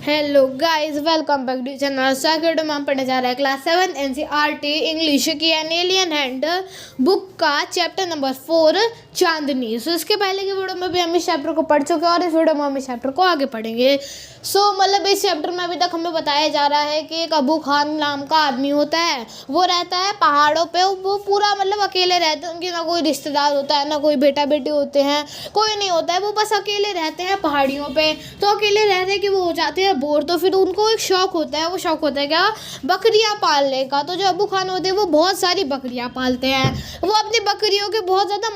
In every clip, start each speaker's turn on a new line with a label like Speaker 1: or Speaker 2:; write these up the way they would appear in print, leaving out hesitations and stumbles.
Speaker 1: Hello guys, welcome back to channel Saket में हम पढ़ने जा रहे हैं क्लास 7 एनसीईआरटी इंग्लिश की एन एलियन हैंड बुक का चैप्टर नंबर 4 चांदनी। सो इसके पहले की वीडियो में भी हम इस चैप्टर को पढ़ चुके हैं और इस वीडियो में हम इस चैप्टर को आगे पढ़ेंगे। मतलब इस चैप्टर में अभी तक हमें बताया जा रहा है कि एक अबू खान नाम का आदमी होता है, वो रहता है पहाड़ों पे। वो पूरा अकेले रहते हैं, उनके ना कोई रिश्तेदार होता है, ना कोई बेटा बेटी होते हैं, कोई नहीं होता है। वो बस अकेले रहते हैं पहाड़ियों पे। तो अकेले रहते कि वो हो जाते हैं बोर। तो फिर उनको एक शौक होता है, वो शौक होता है क्या, बकरियां पालने का। तो जो अबू खान होते हैं वो बहुत सारी बकरियां पालते हैं। वो अपनी बकरियों के बहुत ज़्यादा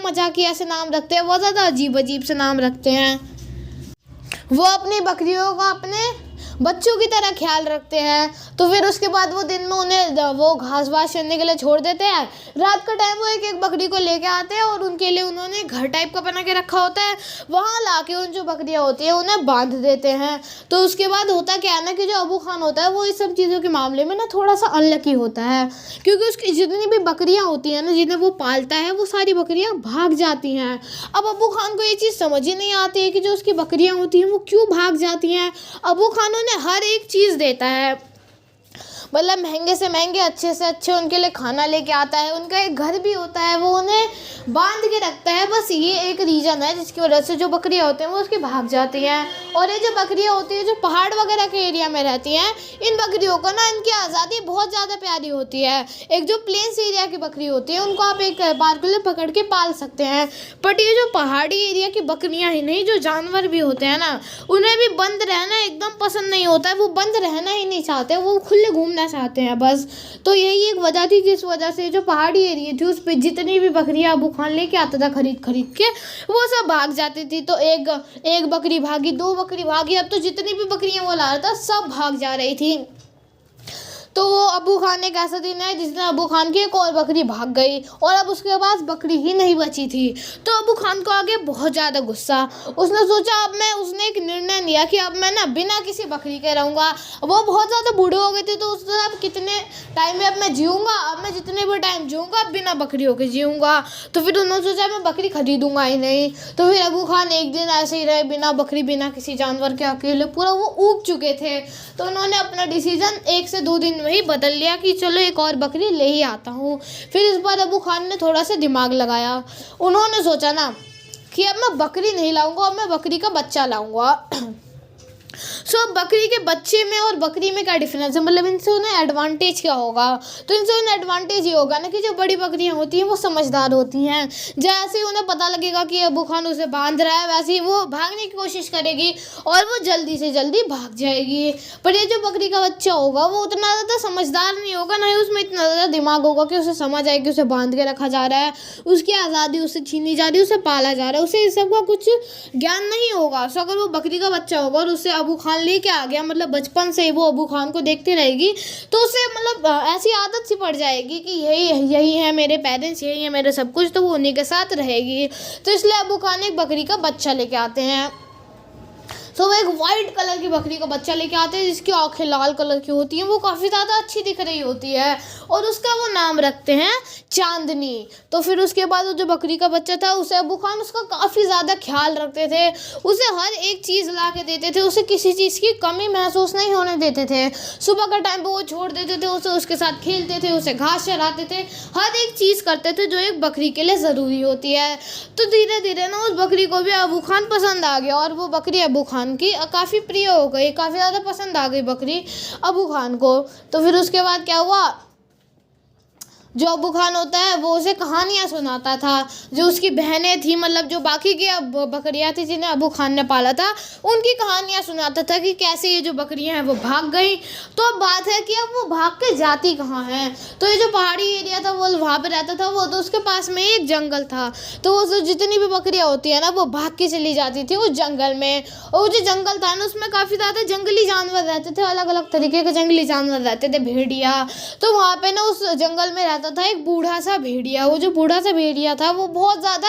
Speaker 1: मजाकिया से नाम रखते हैं, बहुत ज़्यादा अजीब से नाम रखते हैं। वो अपनी बकरियों का अपने बच्चों की तरह ख्याल रखते हैं। तो फिर उसके बाद वो दिन में उन्हें वो घास वास चरने के लिए छोड़ देते हैं। रात का टाइम वो एक एक बकरी को लेके आते हैं और उनके लिए उन्होंने घर टाइप का बना के रखा होता है। वहाँ लाके उन जो बकरियाँ होती हैं उन्हें बांध देते हैं। तो उसके बाद होता क्या है ना कि जो अबू खान होता है वो इस सब चीज़ों के मामले में ना थोड़ा सा अनलकी होता है, क्योंकि उसकी जितनी भी बकरियाँ होती हैं ना, जिन्हें वो पालता है, वो सारी बकरियाँ भाग जाती हैं। अब अबू खान को ये चीज़ समझ ही नहीं आती है कि जो उसकी बकरियाँ होती हैं वो क्यों भाग जाती हैं। अबू खान उन्हें हर एक चीज़ देता है, महंगे से महंगे, अच्छे से अच्छे उनके लिए खाना लेके आता है। उनका एक घर भी होता है, वो उन्हें बांध के रखता है। बस ये एक रीज़न है जिसकी वजह से जो बकरियां होती हैं वो उसकी भाग जाती हैं। और ये जो बकरियां होती हैं जो पहाड़ वगैरह के एरिया में रहती हैं, इन बकरियों को ना इनकी आज़ादी बहुत ज़्यादा प्यारी होती है। एक जो प्लेन्स एरिया की बकरी होती है उनको आप एक बार के लिए पकड़ के पाल सकते हैं, बट ये जो पहाड़ी एरिया की बकरियाँ ही नहीं, जो जानवर भी होते हैं ना, उन्हें भी बंद रहना एकदम पसंद नहीं होता है। वो बंद रहना ही नहीं चाहते, वो खुले घूमना चाहते हैं बस। तो यही एक वजह थी जिस वजह से जो पहाड़ी एरिया थी उस पर जितनी भी बकरियां अबू खान लेके आता था खरीद के, वो सब भाग जाती थी। तो एक बकरी भागी, 2 बकरी भागी, अब तो जितनी भी बकरियां वो ला रहा था सब भाग जा रही थी। तो वो अबू खान ने एक ऐसा दिन है जिस दिन अबू खान की एक और बकरी भाग गई और अब उसके पास बकरी ही नहीं बची थी। तो अबू खान को आगे बहुत ज़्यादा गुस्सा। उसने सोचा उसने एक निर्णय लिया कि अब मैं ना बिना किसी बकरी के रहूँगा। वो बहुत ज़्यादा बूढ़े हो गए थे, तो उसने अब कितने टाइम में अब मैं जीऊँगा, अब मैं जितने भी टाइम जीऊँगा बिना बकरियों के जीऊँगा। तो फिर उन्होंने सोचा मैं बकरी खरीदूँगा ही नहीं। तो फिर अबू खान एक दिन ऐसे ही रहे, बिना बकरी बिना किसी जानवर के, अकेले। पूरा वो ऊब चुके थे। तो उन्होंने अपना डिसीजन 1 से 2 दिन वही बदल लिया कि चलो एक और बकरी ले ही आता हूँ। फिर इस बार अबू खान ने थोड़ा सा दिमाग लगाया। उन्होंने सोचा ना कि अब मैं बकरी नहीं लाऊंगा, अब मैं बकरी का बच्चा लाऊंगा। बकरी के बच्चे में और बकरी में क्या डिफरेंस है, इनसे उन्हें एडवांटेज क्या होगा। तो इनसे उन्हें एडवांटेज ये होगा ना कि जो बड़ी बकरियां होती हैं वो समझदार होती हैं। जैसे ही उन्हें पता लगेगा कि अबू खान उसे बांध रहा है, वैसे ही वो भागने की कोशिश करेगी और वो जल्दी से जल्दी भाग जाएगी। पर ये जो बकरी का बच्चा होगा वो उतना ज़्यादा समझदार नहीं होगा, ना ही उसमें इतना ज़्यादा दिमाग होगा कि उसे समझ आए कि उसे बांध के रखा जा रहा है, उसकी आज़ादी उससे छीनी जा रही है, उसे पाला जा रहा है, उसे इस सब का कुछ ज्ञान नहीं होगा। सो अगर वो बकरी का बच्चा होगा और उसे अबू खान लेके आ गया, बचपन से ही वो अबू खान को देखती रहेगी, तो उसे ऐसी आदत सी पड़ जाएगी कि यही है मेरे पेरेंट्स, यही है मेरे सब कुछ, तो वो उन्हीं के साथ रहेगी। तो इसलिए अबू खान एक बकरी का बच्चा लेके आते हैं। वो एक वाइट कलर की बकरी का बच्चा लेके आते हैं जिसकी आंखें लाल कलर की होती हैं, वो काफ़ी ज़्यादा अच्छी दिख रही होती है और उसका वो नाम रखते हैं चांदनी। तो फिर उसके बाद वो जो बकरी का बच्चा था उसे अबू खान उसका काफ़ी ज़्यादा ख्याल रखते थे, उसे हर एक चीज़ ला के देते थे, उसे किसी चीज़ की कमी महसूस नहीं होने देते थे। सुबह का टाइम पर वो छोड़ देते थे उसे, उसके साथ खेलते थे, उसे घास चराते थे, हर एक चीज़ करते थे जो एक बकरी के लिए ज़रूरी होती है। तो धीरे धीरे ना उस बकरी को भी अबू खान पसंद आ गया और वो बकरी अबू खान की काफ़ी प्रिय हो गई, काफ़ी ज़्यादा पसंद आ गई बकरी अबू खान को। तो फिर उसके बाद क्या हुआ, जो अबू खान होता है वो उसे कहानियाँ सुनाता था। जो उसकी बहनें थी, जो बाकी की बकरियाँ थी जिन्हें अबू खान ने पाला था, उनकी कहानियाँ सुनाता था कि कैसे ये जो बकरियाँ हैं वो भाग गई। तो अब बात है कि अब वो भाग के जाती कहाँ हैं। तो ये जो पहाड़ी एरिया था वो वहाँ पे रहता था वो, तो उसके पास में एक जंगल था। तो वो जितनी भी बकरियाँ होती है ना वो भाग के चली जाती थी उस जंगल में। और वो जो जंगल था ना उसमें काफ़ी ज़्यादा जंगली जानवर रहते थे, अलग अलग तरीके के जंगली जानवर रहते थे, भेड़िया। तो वहाँ पे ना उस जंगल में रहता था एक बूढ़ा सा भेड़िया। वो जो बूढ़ा सा भेड़िया था वो बहुत ज़्यादा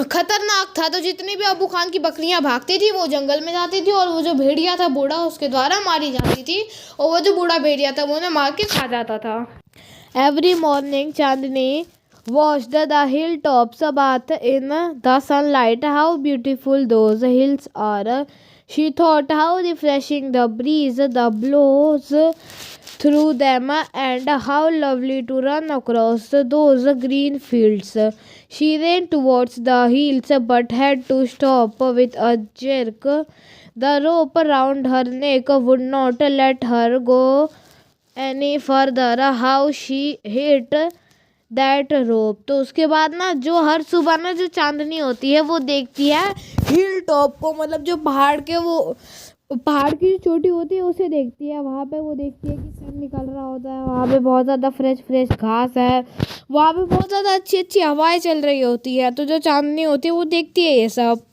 Speaker 1: खतरनाक था। तो जितनी भी अबू खान की बकरियां भागती थी वो जंगल में जाती थी और वो जो भेड़िया था बूढ़ा उसके द्वारा मारी जाती थी और वो जो बूढ़ा भेड़िया था वो उन्हें मार के खा जाता था। Every morning Chandni watched the hilltops bath in the sunlight. How beautiful those hills are. She thought how refreshing the breeze the blows through them and how lovely to run across those green fields. She ran towards the hills but had to stop with a jerk. The rope around her neck would not let her go any further. How she hit that rope. तो उसके बाद ना जो हर सुबह ना जो चांदनी होती है वो देखती है हिल टॉप को, मतलब जो पहाड़ के वो पहाड़ की जो चोटी होती है उसे देखती है। वहाँ पे वो देखती है कि सन निकल रहा होता है, वहाँ पे बहुत ज़्यादा फ्रेश घास है, वहाँ पे बहुत ज़्यादा अच्छी हवाएं चल रही होती है। तो जो चांदनी होती है वो देखती है ये सब,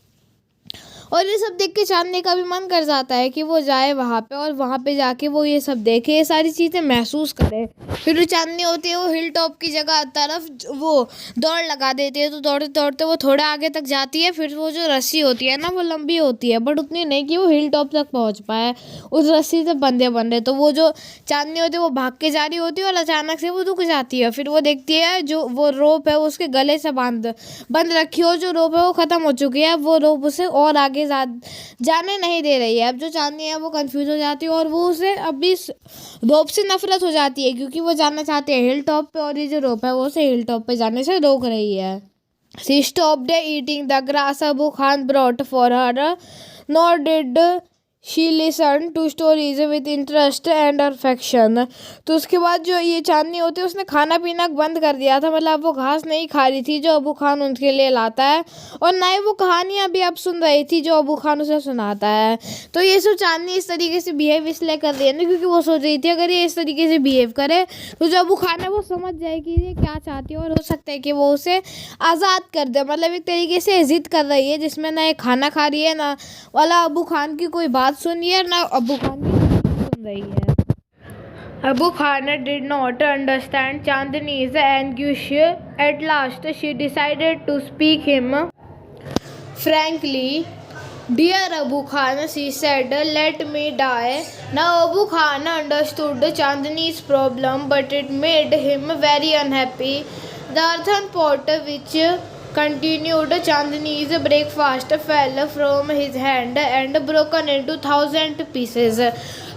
Speaker 1: और ये सब देख के चांदनी का भी मन कर जाता है कि वो जाए वहाँ पे और वहाँ पे जाके वो ये सब देखे, ये सारी चीज़ें महसूस करे। फिर जो चांदनी होती है वो हिल टॉप की जगह तरफ वो दौड़ लगा देती है। तो दौड़ते दौड़ते वो थोड़ा आगे तक जाती है। फिर वो जो रस्सी होती है ना वो लंबी होती है बट उतनी नहीं कि वो हिल टॉप तक पहुँच पाए, उस रस्सी से बंधे। तो वो जो चांदनी होती है वो भाग के जा रही होती है और अचानक से वो रुक जाती है। फिर वो देखती है जो वो रोप है उसके गले से बंद रखी हो, जो रोप है वो ख़त्म हो चुकी है, वो रोप उसे और आगे जाने नहीं दे रही है। अब जो चांदनी है वो कंफ्यूज हो जाती है और वो उसे अभी रोप से नफरत हो जाती है क्योंकि वो जाना चाहते हैं हिल टॉप पे और ये जो रोप है वो उसे हिल टॉप पे जाने से रोक रही है। She stopped eating the grass Abu Khan brought for her, nor did she listen to stories with interest and affection. तो उसके बाद जो ये चांदनी होती है उसने खाना पीना बंद कर दिया था, मतलब वो घास नहीं खा रही थी जो अबू खान उनके लिए लाता है, और ना ही वो कहानियाँ भी अब सुन रही थी जो अबू खान उसे सुनाता है। तो ये सब चांदनी इस तरीके से बिहेव इसलिए कर रही है ना क्योंकि वो सोच रही थी अगर ये इस तरीके से बिहेव करे तो जो अबू खान है वो समझ जाए कि ये क्या चाहती है और हो सकता है कि वो उसे आज़ाद कर दे। मतलब एक तरीके से जिद कर रही है जिसमें ना ये खाना खा रही है ना वाला अबू खान की कोई बात सुन रही है ना अबू खान की सुन रही है। Abu Khan did not understand Chandni's anguish. At last, she decided to speak him frankly. Dear Abu Khan, she said, let me die. Now Abu Khan understood Chandni's problem, but it made him very unhappy. The earthen pot which continued Chandni's breakfast fell from his hand and broken into 1,000 pieces.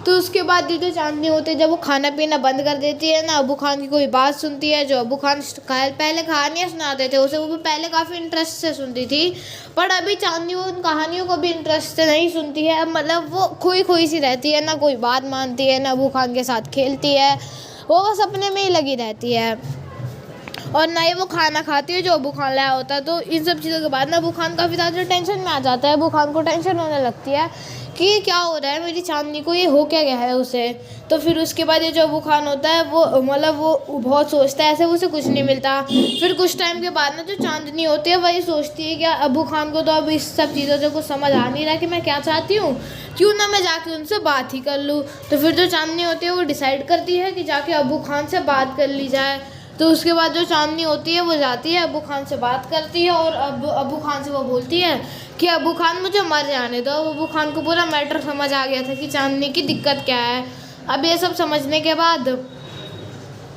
Speaker 1: तो उसके बाद जो चांदनी होती है जब वो खाना पीना बंद कर देती है ना, अबू खान की कोई बात सुनती है जो अबू खान पहले कहानियाँ सुनाते थे उसे, वो पहले काफ़ी इंटरेस्ट से सुनती थी पर अभी चांदनी वो उन कहानियों को भी इंटरेस्ट से नहीं सुनती है। मतलब वो खोई सी रहती है, ना कोई बात मानती है ना अबू खान के साथ खेलती है, वो बस अपने में ही लगी रहती है और ना ही वो खाना खाती है जो अबू खान लाया होता है। तो इन सब चीज़ों के बाद ना अबू खान काफ़ी ज़्यादा टेंशन में आ जाता है। अबू खान को टेंशन होने लगती है कि क्या हो रहा है मेरी चांदनी को, ये हो क्या गया है उसे। तो फिर उसके बाद ये जो अबू खान होता है वो मतलब वो बहुत सोचता है, ऐसे उसे कुछ नहीं मिलता। फिर कुछ टाइम के बाद ना जो चांदनी होती है वही सोचती है कि अबू खान को तो अब इस सब चीज़ों से कुछ समझ आ नहीं रहा कि मैं क्या चाहती हूँ, क्यों ना मैं जाके उनसे बात ही कर लूँ। तो फिर जो चांदनी होती है वो डिसाइड करती है कि जाके अबू खान से बात कर ली जाए। तो उसके बाद जो चांदनी होती है वो जाती है अबू खान से बात करती है और अबू खान से वो बोलती है कि अबू खान मुझे मर जाने दो। अबू खान को पूरा मैटर समझ आ गया था कि चांदनी की दिक्कत क्या है। अब ये सब समझने के बाद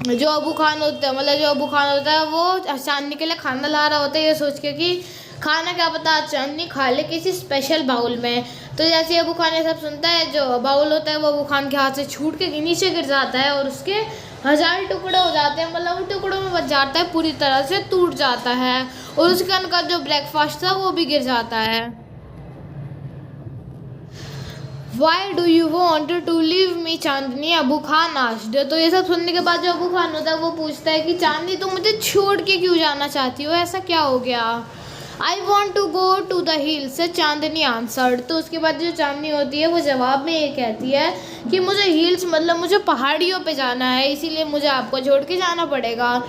Speaker 1: जो अबू खान होता है मतलब जो अबू खान होता है वो चांदनी के लिए खाना ला रहा होता है ये सोच के कि खाना क्या पता चांदनी खा ले किसी स्पेशल बाउल में। तो जैसे अबू खान ये सब सुनता है जो बाउल होता है वो अबू खान के हाथ से छूट के नीचे गिर जाता है और उसके 1000 टुकड़े हो जाते हैं, मतलब वो टुकड़ों में बच जाता है, पूरी तरह से टूट जाता है और उसके अंदर जो ब्रेकफास्ट था वो भी गिर जाता है। Why do you want to leave me, Chandni? Abu Khan asked। तो ये सब सुनने के बाद जो अबू खान होता है वो पूछता है कि चांदनी तुम मुझे छोड़ के क्यों जाना चाहती हो, ऐसा क्या हो गया। I want to go to the hills, Chandni answered. तो उसके बाद जो चांदनी होती है वो जवाब में ये कहती है कि मुझे हिल्स मतलब मुझे पहाड़ियों पे जाना है, इसीलिए मुझे आपको छोड़ के जाना पड़ेगा।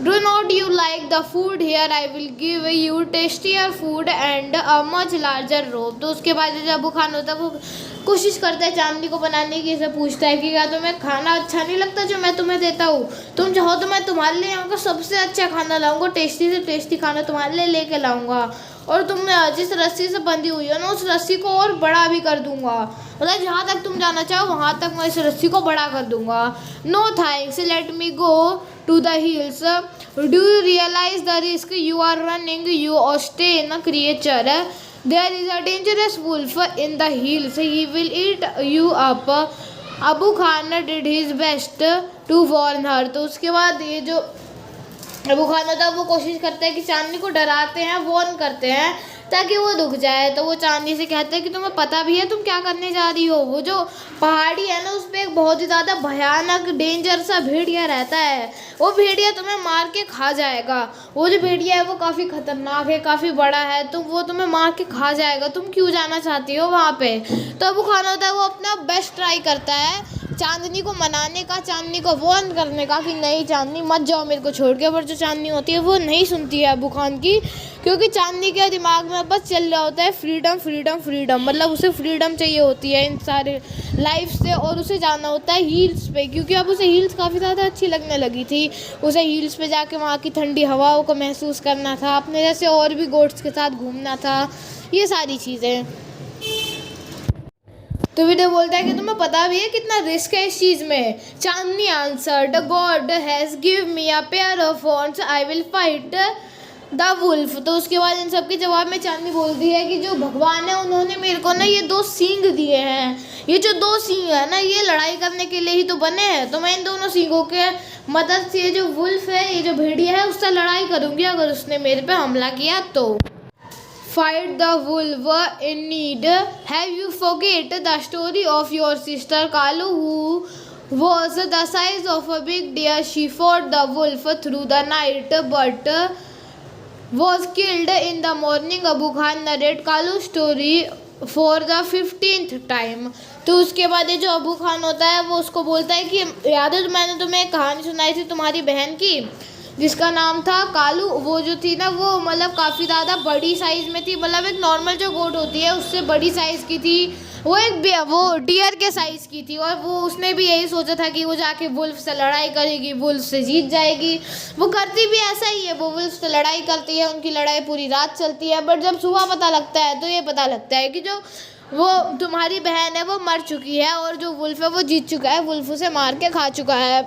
Speaker 1: Do not you like the food here? I will give you tastier food and a much larger rope। तो उसके बाद जब अबू खान होता है वो कोशिश करता है चांदनी को बनाने की, इसे पूछता है कि क्या तुम्हें खाना अच्छा नहीं लगता जो मैं तुम्हें देता हूँ, तुम चाहो तो मैं तुम्हारे लिए यहाँ का सबसे अच्छा खाना लाऊंगा, टेस्टी से टेस्टी खाना तुम्हारे लिए लेके लाऊंगा और तुम जिस रस्सी से बंधी हुई हो ना उस रस्सी को और बड़ा भी कर दूंगा, मतलब जहाँ तक तुम जाना चाहो वहाँ तक मैं इस रस्सी को बड़ा कर दूंगा। No thanks, let me go to the hills. Do you realize the risk you are running, you obstinate creature. There is a dangerous wolf in the hills, he will eat you up. Abu Khan did his best to warn her. तो उसके बाद ये जो अबू खान होता है वो कोशिश करता है कि चांदनी को डराते हैं, वॉर्न करते हैं ताकि वो रुक जाए। तो वो चांदनी से कहते हैं कि तुम्हें पता भी है तुम क्या करने जा रही हो। वो जो पहाड़ी है ना उस पर एक बहुत ही ज़्यादा भयानक डेंजर सा भेड़िया रहता है, वो भेड़िया तुम्हें मार के खा जाएगा। वो जो भेड़िया है वो काफ़ी खतरनाक है, काफ़ी बड़ा है, तो वो तुम्हें मार के खा जाएगा। तुम क्यों जाना चाहती हो वहाँ पे। तो अबू खान होता है वो अपना बेस्ट ट्राई करता है चांदनी को मनाने का, चांदनी को वार्न करने का कि नहीं चांदनी मत जाओ मेरे को छोड़ के। पर जो चांदनी होती है वो नहीं सुनती है अबू खान की, क्योंकि चांदनी के दिमाग में बस चल रहा होता है फ्रीडम फ्रीडम फ्रीडम। मतलब उसे फ्रीडम चाहिए होती है इन सारे लाइफ से, और उसे जाना होता है हिल्स पे, क्योंकि अब उसे हिल्स काफ़ी ज़्यादा अच्छी लगने लगी थी। उसे हिल्स पे जाके वहाँ की ठंडी हवाओं को महसूस करना था, अपने जैसे और भी गोट्स के साथ घूमना था, ये सारी चीज़ें। तो वीडियो बोलता है कि तुम्हें पता भी है कितना रिस्क है इस चीज़ में। Chandni answered, God has give me a pair of horns, I will fight the wolf. तो उसके बाद इन सब के जवाब में चांदनी बोलती है कि जो भगवान है उन्होंने मेरे को ना ये 2 सींग दिए हैं। ये जो 2 सींग है ना ये लड़ाई करने के लिए ही तो बने हैं। तो मैं इन दोनों सींगों के मदद से ये जो वुल्फ है, ये जो भेड़िया है, उससे लड़ाई करूँगी अगर उसने मेरे पे हमला किया तो। Fight the wolf in need. Have you forget the story of your sister Kalu, who was the size of a big deer? She fought the wolf through the night but was killed in the morning. Abu Khan narrate Kalu's story for the 15th time. तो उसके बाद ये जो अबू खान होता है वो उसको बोलता है कि याद है तो मैंने तुम्हें एक कहानी सुनाई थी तुम्हारी बहन की जिसका नाम था कालू। वो जो थी ना वो मतलब काफ़ी ज़्यादा बड़ी साइज़ में थी, मतलब एक नॉर्मल जो गोट होती है उससे बड़ी साइज़ की थी। वो वो डियर के साइज़ की थी, और वो उसने भी यही सोचा था कि वो जाके वुल्फ से लड़ाई करेगी, वुल्फ से जीत जाएगी। वो करती भी ऐसा ही है, वो वुल्फ से लड़ाई करती है, उनकी लड़ाई पूरी रात चलती है। बट जब सुबह पता लगता है तो ये पता लगता है कि जो वो तुम्हारी बहन है वो मर चुकी है, और जो वुल्फ है वो जीत चुका है, वुल्फ उसे मार के खा चुका है।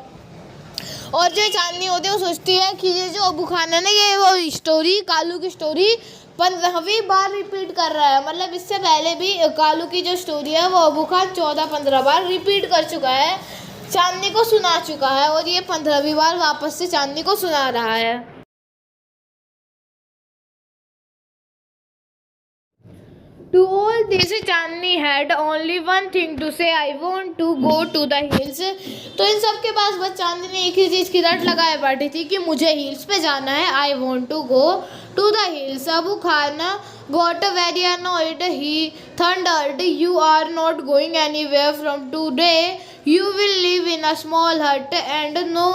Speaker 1: और जो चांदनी होती है वो सोचती है कि ये जो अबू खान है ना ये वो स्टोरी कालू की स्टोरी 15वीं बार रिपीट कर रहा है। मतलब इससे पहले भी कालू की जो स्टोरी है वो अबू खान 14-15 बार रिपीट कर चुका है, चांदनी को सुना चुका है, और ये 15वीं बार वापस से चांदनी को सुना रहा है। To all this, Chandni had only one thing to say, I want to go to the hills. तो इन सब के पास बस चांदनी ने एक ही चीज़ की रट लगाए बैठी थी कि मुझे हिल्स पे जाना है, I want to go to the hills. Abu Khan got very annoyed. He thundered, you are not going anywhere from today. You will live in a small hut and no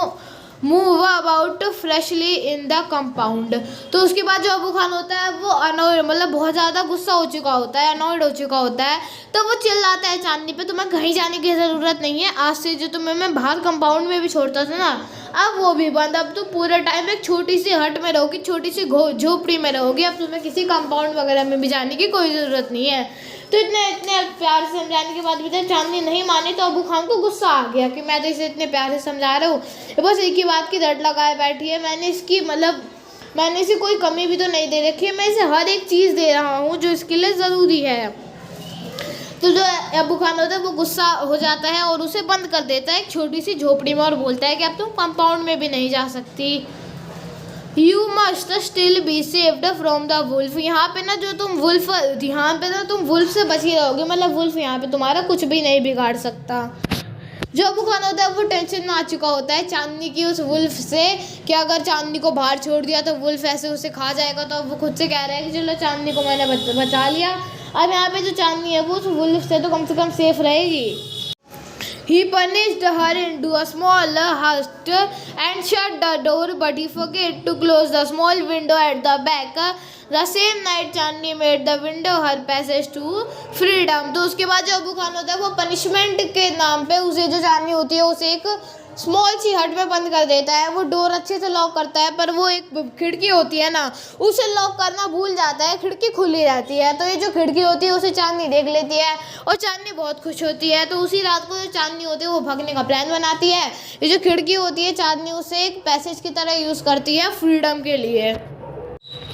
Speaker 1: move about freshly in the compound. तो उसके बाद जो अबू खान होता है वो annoyed मतलब बहुत ज़्यादा गुस्सा हो चुका होता है, अनॉयड हो चुका होता है। तो वो चिल्लाता है चांदनी पे, तुम्हें कहीं जाने की ज़रूरत नहीं है, आज से जो तुम्हें मैं बाहर कंपाउंड में भी छोड़ता था ना अब वो भी बंद। अब तो पूरे टाइम एक छोटी सी हट में रहोगी, छोटी सी झोपड़ी में रहोगी, अब तुम्हें किसी कंपाउंड वगैरह में भी जाने की कोई ज़रूरत नहीं है। तो इतने प्यार से समझाने के बाद भी जब चांदनी नहीं मानी तो अबू खान को गुस्सा आ गया कि मैं तो इसे इतने प्यार से समझा रहा हूँ, बस एक ही बात की रट लगाए बैठी है। मैंने इसे कोई कमी भी तो नहीं दे रखी है, मैं इसे हर एक चीज़ दे रहा हूँ जो इसके लिए ज़रूरी है। तो जो अबू खान होता है वो गुस्सा हो जाता है और उसे बंद कर देता है एक छोटी सी झोपड़ी में और बोलता है कि अब तुम कंपाउंड में भी नहीं जा सकती। You must still be saved from the wolf. यहाँ पे ना तुम वुल्फ से बच ही रहोगे, मतलब वुल्फ यहाँ पे तुम्हारा कुछ भी नहीं बिगाड़ सकता। जो अबू खान होता है वो टेंशन में आ चुका होता है चांदनी की उस वुल्फ से कि अगर चांदनी को बाहर छोड़ दिया तो वुल्फ ऐसे उसे खा जाएगा। तो अब वो खुद से कह रहा है कि चलो चांदनी को मैंने बचा लिया, अब यहाँ पे जो चांदनी है वो उस वुल्फ से तो कम से कम सेफ रहेगी। He punished her into a small hut and shut the door, but he forgot to close the small window at the back. The same night, Chandni made the window her passage to freedom. तो उसके बाद जो अबू खान होता है वो punishment के नाम पे उसे जो चांदनी होती है उसे एक स्मॉल सी हट में बंद कर देता है। वो डोर अच्छे से लॉक करता है पर वो एक खिड़की होती है ना उसे लॉक करना भूल जाता है, खिड़की खुली रहती है। तो ये जो खिड़की होती है उसे चांदनी देख लेती है और चांदनी बहुत खुश होती है। तो उसी रात को जो चांदनी होती है वो भागने का प्लान बनाती है। ये जो खिड़की होती है चांदनी उसे एक पैसेज की तरह यूज़ करती है फ्रीडम के लिए।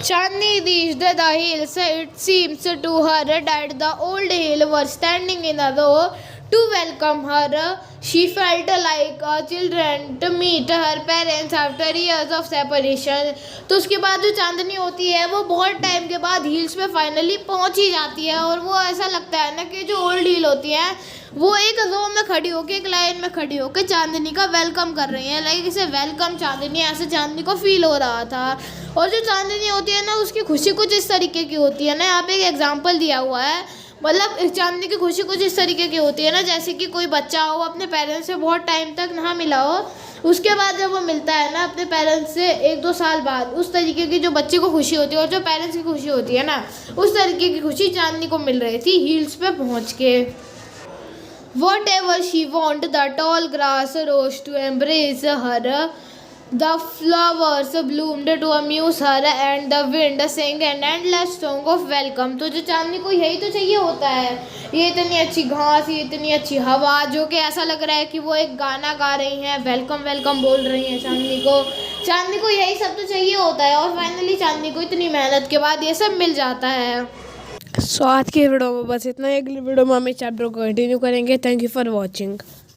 Speaker 1: Chandni reached the hills. It seems to her that the old hill was standing in a row to welcome her. She felt like a children to meet her parents after years of separation. तो उसके बाद जो चांदनी होती है वो बहुत time के बाद हिल्स पे फाइनली पहुंच ही जाती है, और वो ऐसा लगता है ना कि जो ओल्ड हिल होती है वो एक रो में खड़ी होकर, एक लाइन में खड़ी होकर चांदनी का वेलकम कर रही है, लाइक इसे वेलकम चांदनी, ऐसे चांदनी को फील हो रहा था। और जो चांदनी होती है ना उसकी खुशी कुछ इस तरीके की होती है ना, यहाँ पे एक एग्जांपल दिया हुआ है, मतलब चांदनी की खुशी कुछ इस तरीके की होती है ना, जैसे कि कोई बच्चा हो अपने पेरेंट्स से बहुत टाइम तक ना मिला हो, उसके बाद जब वो मिलता है ना अपने पेरेंट्स से 1-2 साल बाद, उस तरीके की जो बच्चे को खुशी होती है और जो पेरेंट्स की खुशी होती है ना, उस तरीके की खुशी चांदनी को मिल रही थी हिल्स पे पहुँच के। Whatever she wanted, the tall grass rose to embrace her. The flowers bloomed to amuse her, and the wind sang an endless song of welcome. तो जो चांदनी को यही तो चाहिए होता है, ये इतनी अच्छी घास, ये इतनी अच्छी हवा, जो कि ऐसा लग रहा है कि वो एक गाना गा रही हैं, वेलकम वेलकम बोल रही हैं चांदनी को यही सब तो चाहिए होता है। और फाइनली चांदनी को इतनी मेहनत के बाद ये सब मिल जाता है। सो आज की वीडियो में बस इतना ही। अगली वीडियो में हम इस चैप्टर को कंटिन्यू करेंगे। Thank you for watching.